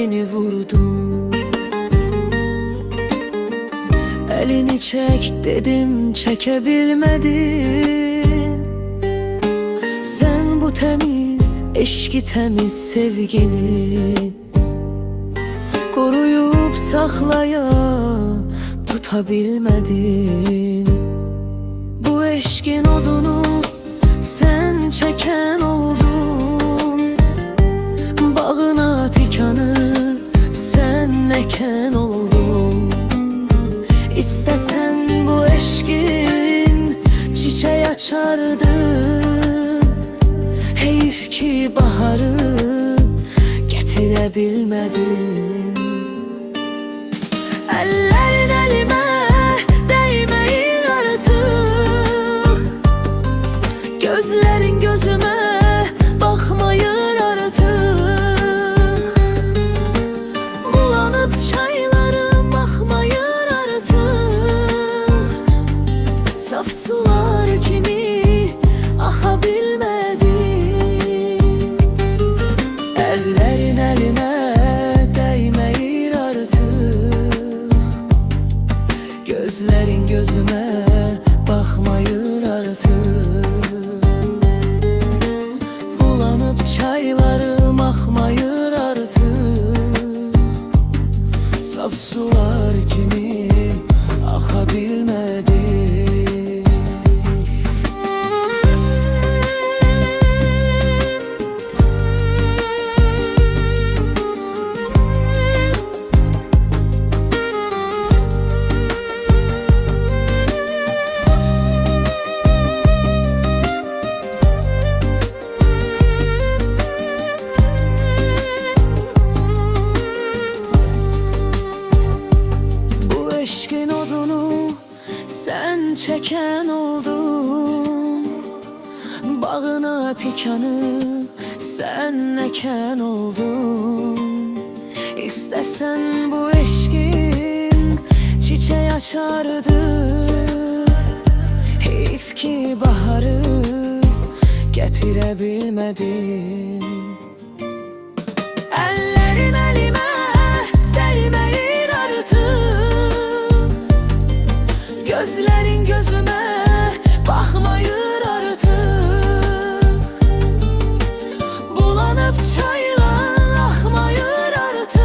elini vurdum. Elini çek dedim, çekebilmedin. Sen bu temiz, eşki temiz sevgini koruyup saklaya tutabilmedin. Bu eşkin odunu sen çeken oldun. Bağına tikanı sen eken oldun. İstesen bu eşkin çiçeği açardı. Heyif ki baharı getirebilmedin. Ellerin elime değmeyin artık. Gözlerin gözüme bakmayın artık. Bulanıp çaylarım akmayın artık. Saf sular kimi akabilmedin. Ellerin elime değmeyin artık. Gözlerin gözüme bakmayın artık. Bulanıp çaylarım akmayın artık. Saf sular kimi akabilmedi. Eşkin odunu sen çeken oldun. Bağına tikanı sen eken oldun. İstesen bu eşkin çiçeği açardı. Heyif ki baharı getirebilmedin. Ellerin elime değmeyin artık. Gözlerin gözüme bakmayın artık. Bulanıp çaylar akmayın artık.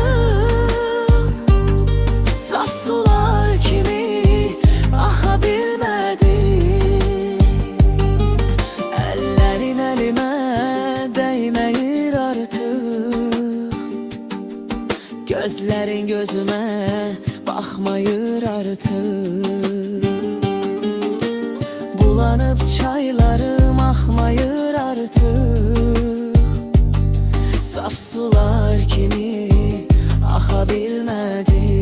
Saf sular kimi akabilmedi. Ellerin elime değmeyin artık. Gözlerin gözüme bakmayın artık. Bulanıp çaylarım akmayır artık. Saf sular kimi akabilmedi.